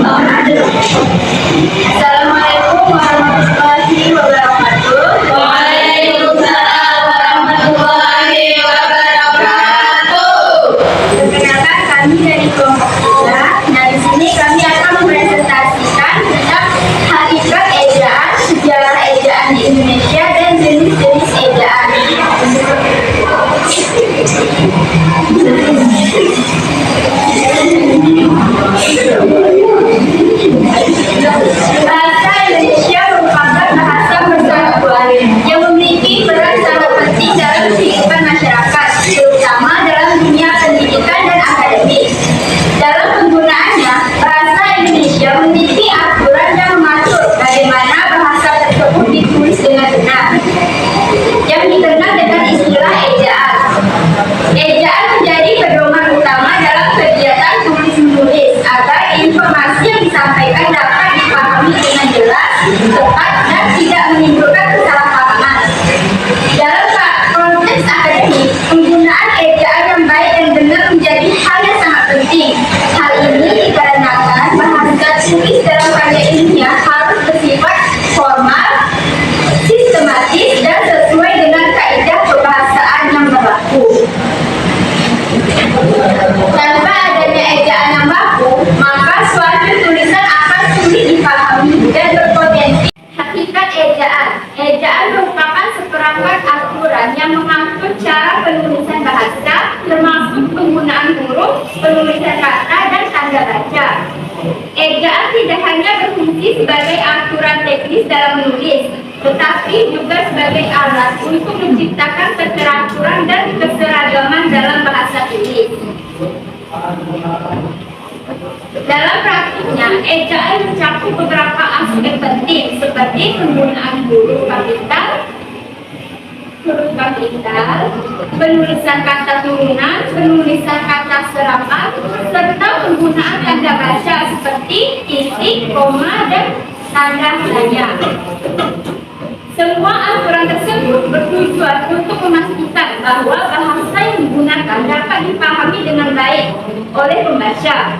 Assalamualaikum warahmatullahi wabarakatuh. Waalaikumsalam warahmatullahi wabarakatuh. Perkenalkan, kami dari kelompok 3. Nah, di sini kami akan mempresentasikan tentang hakikat ejaan, sejarah ejaan di Indonesia, dan jenis-jenis ejaan. Bahasa Indonesia merupakan bahasa persatuan yang memiliki peran sangat penting dalam kehidupan masyarakat, terutama dalam dunia pendidikan dan akademik. Dalam penggunaannya, bahasa Indonesia memiliki aturan yang mengatur bagaimana bahasa tersebut ditulis dengan benar, yang dikenal dengan istilah ejaan. Ejaan menjadi pedoman utama dalam kegiatan tulis-menulis agar informasi yang disampaikan dapat dipahami dengan jelas, tepat, dan tidak menimbulkan kesalahpahaman. Dalam konteks akademik, penggunaan ejaan yang baik dan benar menjadi hal yang sangat penting. Hal ini dikarenakan bahasa tulis dalam karya ilmiah harus bersifat formal, sistematis, dan sesuai dengan kaidah kebahasaan yang berlaku. Tanpa adanya ejaan yang baku, maka suatu tulisan akan sulit dipahami dan berpotensi. Hakikat ejaan. Ejaan merupakan seperangkat aturan yang mengatur cara penulisan bahasa, termasuk penggunaan huruf, penulisan kata, dan tanda baca. Ejaan tidak hanya berfungsi sebagai aturan teknis dalam menulis, tetapi juga sebagai alat untuk menciptakan keteraturan dan keseragaman dalam bahasa tulis. Dalam praktiknya, ejaan mencakup beberapa aspek penting seperti penggunaan huruf kapital, penulisan kata turunan, penulisan kata serapan, serta penggunaan tanda baca seperti titik, koma, dan tanda tanya. Semua aturan tersebut bertujuan untuk memastikan bahwa bahasa yang digunakan dapat dipahami dengan baik oleh pembaca.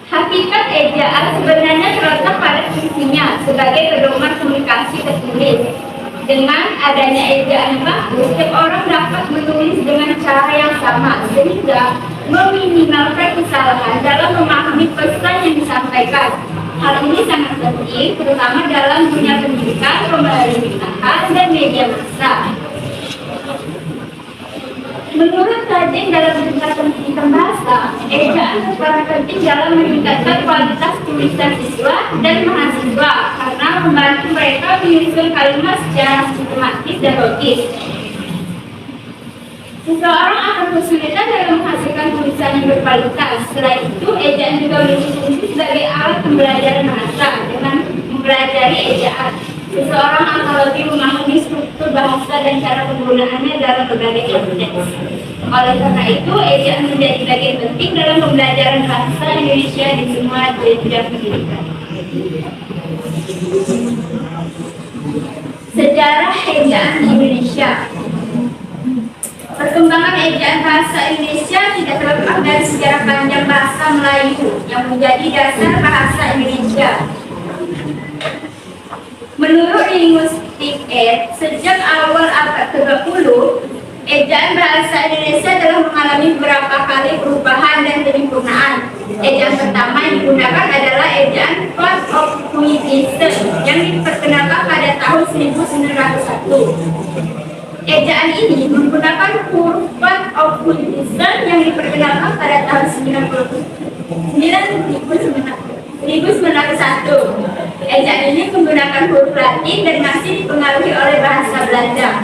Hakikat ejaan sebenarnya terletak pada fungsinya sebagai pedoman komunikasi tertulis. Dengan adanya ejaan yang bagus, setiap orang dapat menulis dengan cara yang sama sehingga meminimalkan kesalahan dalam memahami pesan yang disampaikan. Hal ini sangat penting, terutama dalam dunia pendidikan, pemerintahan, dan media massa. Menurut kajian dalam bidang pendidikan bahasa, ejaan berperan penting dalam meningkatkan kualitas tulisan siswa dan mahasiswa karena membantu mereka menyusun kalimat secara sistematis dan logis. Seseorang akan kesulitan dalam menghasilkan tulisan yang berkualitas. Selain itu, ejaan juga memiliki fungsi sebagai alat pembelajaran bahasa. Dengan mempelajari ejaan, seseorang akan lebih memahami struktur bahasa dan cara penggunaannya dalam berbagai konteks. Oleh karena itu, ejaan menjadi bagian penting dalam pembelajaran bahasa Indonesia di semua jenjang pendidikan. Sejarah ejaan di Indonesia. Perkembangan ejaan bahasa Indonesia tidak terlepas dari sejarah panjang bahasa Melayu yang menjadi dasar bahasa Indonesia. Menurut linguistik sejak awal abad ke-20, ejaan bahasa Indonesia telah mengalami beberapa kali perubahan dan penyempurnaan. Ejaan pertama yang digunakan adalah ejaan Font of Puitism yang diperkenalkan pada tahun 1901. Ejaan ini menggunakan huruf Font of Puitism yang diperkenalkan pada tahun 1901. Ejaan ini menggunakan huruf Latin dan masih dipengaruhi oleh bahasa Belanda.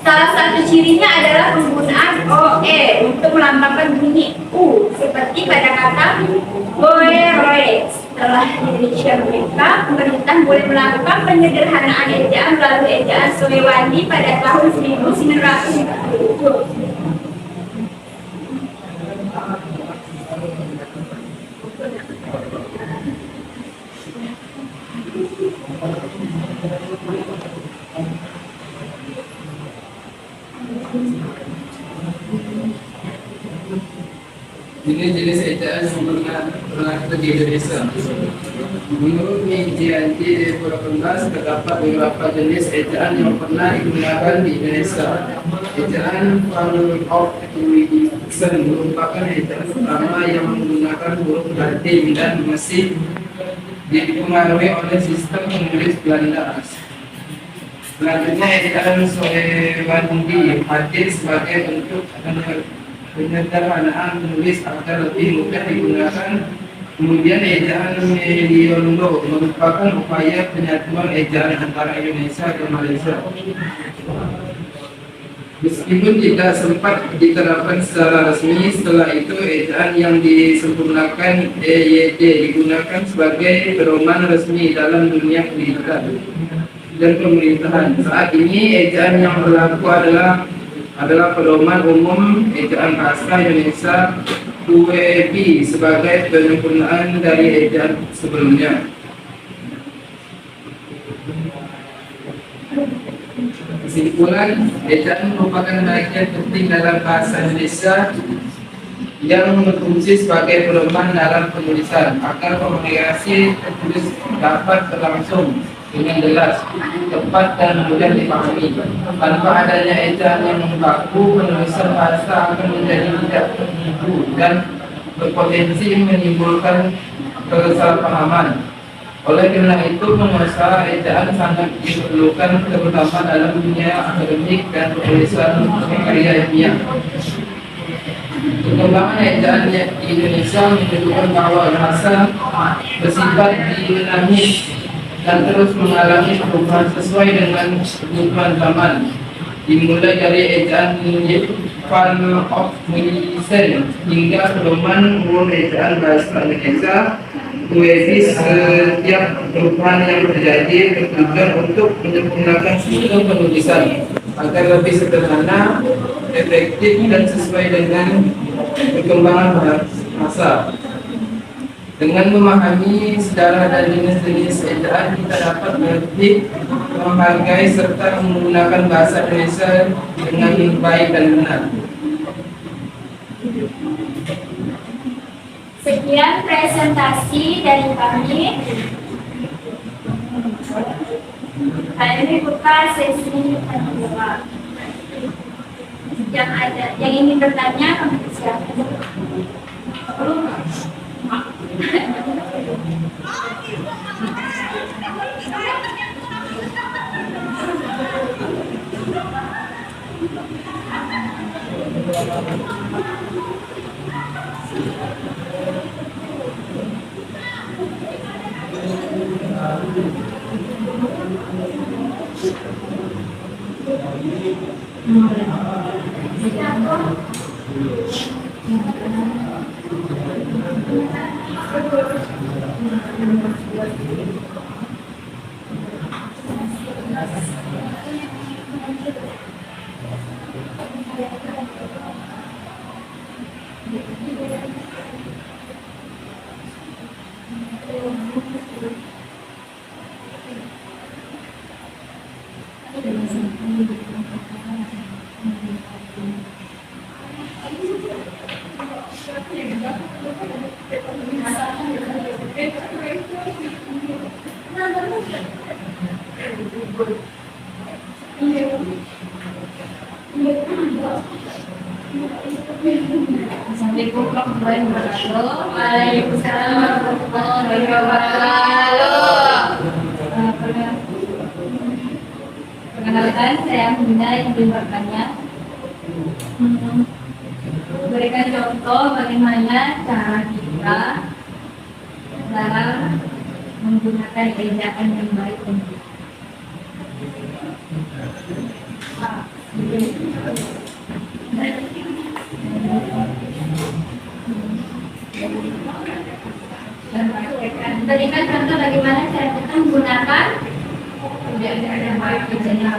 Salah satu cirinya adalah penggunaan OE untuk melambangkan bunyi U, seperti pada kata Boeroe. Setelah Indonesia merdeka, pemerintah boleh melakukan penyederhanaan ejaan melalui ejaan Soewandi pada tahun 1947. Jenis-jenis ejaan sempurna berlaku di Indonesia. Menurut JNT 2018 terdapat beberapa jenis ejaan yang pernah digunakan di Indonesia. Ejaan Fall of Wilson merupakan ejaan pertama yang menggunakan huruf Latin dan masih dipengaruhi oleh sistem penulis Belanda. Selanjutnya ejaan Soewandi hadir sebagai bentuk penyederhanaan penulis agar lebih mudah digunakan. Kemudian ejaan Meliondo merupakan upaya penyatuan ejaan antara Indonesia dan Malaysia. Meskipun tidak sempat diterapkan secara resmi, setelah itu ejaan yang disempurnakan EYD digunakan sebagai pedoman resmi dalam dunia pendidikan dan pemerintahan. Saat ini ejaan yang berlaku adalah pedoman umum ejaan bahasa Indonesia UEB sebagai penyempurnaan dari ejaan sebelumnya. Kesimpulan, ejaan merupakan bagian penting dalam bahasa Indonesia yang berfungsi sebagai pedoman dalam penulisan agar komunikasi tertulis dapat berlangsung dengan jelas, tepat dan mudah dipahami. Tanpa adanya ejaan yang baku, penulisan bahasa akan menjadi tidak terhibur dan berpotensi menimbulkan kesalahpahaman. Oleh karena itu, pengusaha ejaan sangat diperlukan, terutama dalam dunia akademik dan penulisan karya ilmiah. Perkembangan ejaan di Indonesia menunjukkan bahwa bahasa bersifat dinamis dan terus mengalami perubahan sesuai dengan kebutuhan zaman. Dimulai dari ejaan Fall of Wilson hingga pedoman umum ejaan bahasa Indonesia UEB, setiap perubahan yang terjadi bertujuan untuk menyempurnakan sistem penulisan agar lebih sederhana, efektif dan sesuai dengan perkembangan bahasa. Dengan memahami sejarah dan jenis-jenis ejaan, kita dapat lebih menghargai serta menggunakan bahasa Indonesia dengan baik dan benar. Sekian presentasi dari kami. Kali ini buka sesi tanya jawab. Yang ingin bertanya, kami silakan. Waalaikumsalam warahmatullahi wabarakatuh. Perkenalkan, saya Mina yang ingin bertanya. Berikan contoh bagaimana cara kita dalam menggunakan ejaan yang baik dan benar. Berikan contoh bagaimana cara kita menggunakan ejaan yang baik dan benar.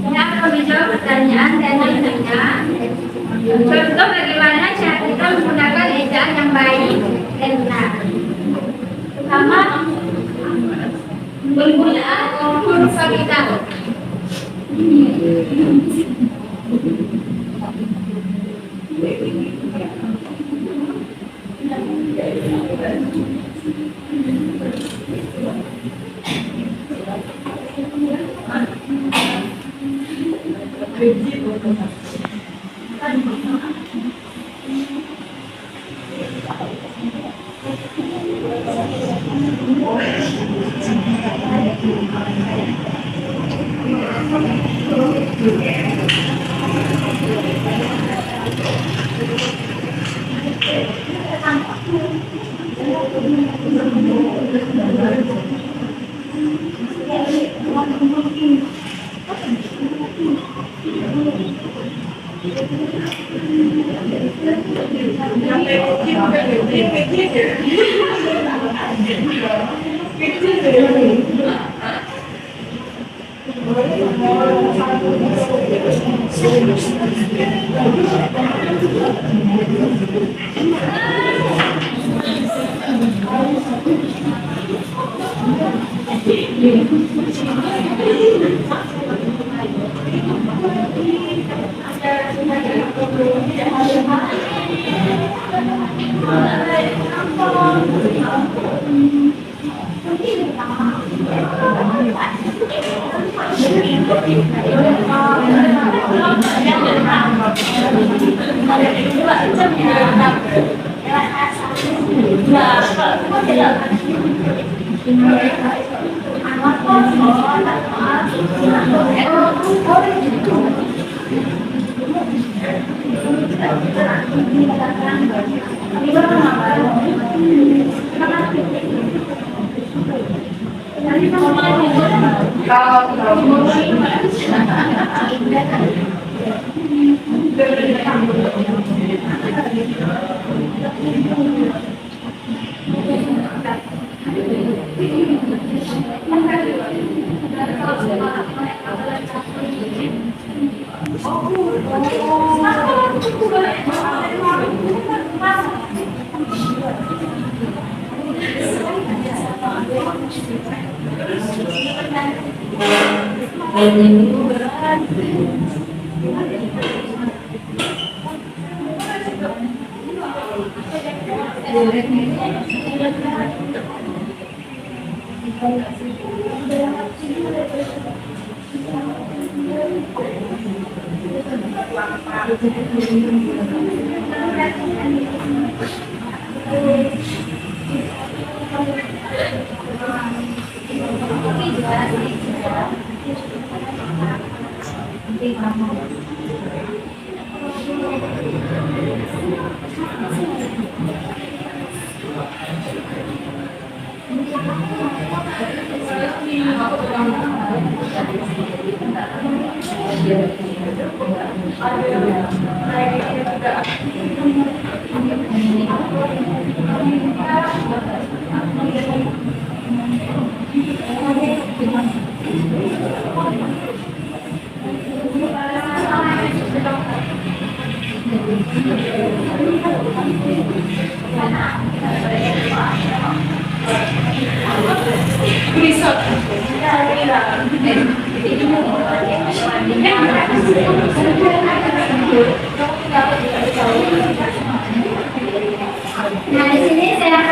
Saya akan menjawab pertanyaan dan nilainya. Contoh bagaimana cara kita menggunakan ejaan yang baik dan benar. Pertama, penggunaan huruf kapital.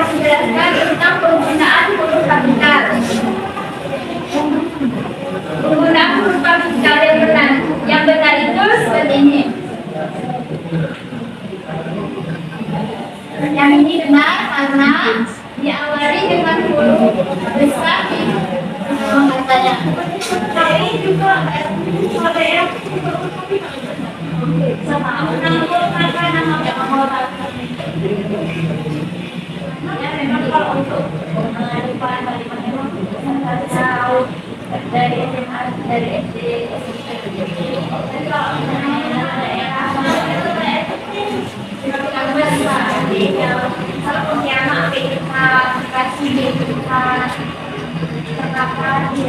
akan menjelaskan tentang penggunaan huruf kapital. Penggunaan huruf kapital yang benar itu seperti ini. Yang ini benar karena diawali dengan huruf besar di dalam katanya. Ini juga ada yang sama ya, memang kalau untuk mengajukan dari SMA, dari SD, tapi kalau kalau pengiama PK, kasih BK, terkapar di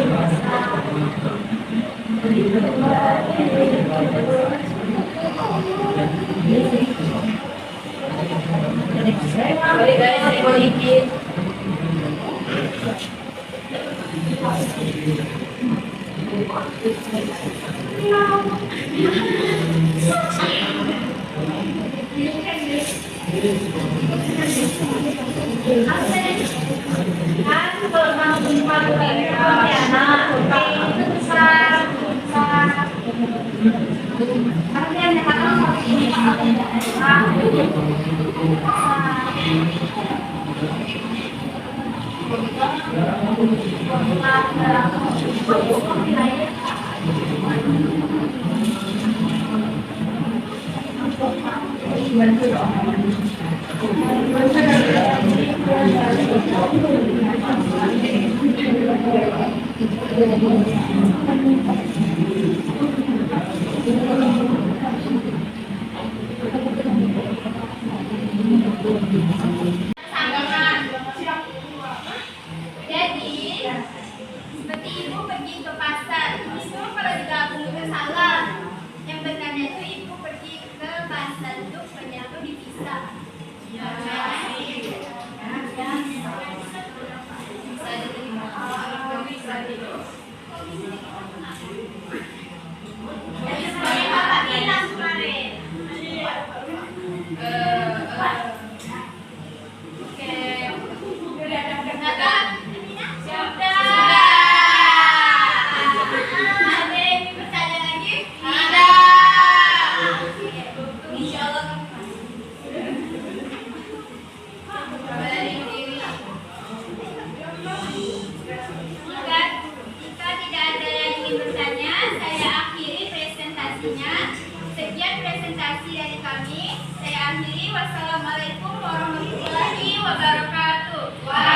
Jadi, seperti ibu pergi ke pasar, itu kalau digabung itu salah. Yang benarnya itu ibu pergi ke pasar itu ternyata dipisah. Jadi seperti Bapak bilang kemarin. Sekian presentasi dari kami. Saya akhiri. Wassalamualaikum warahmatullahi wabarakatuh.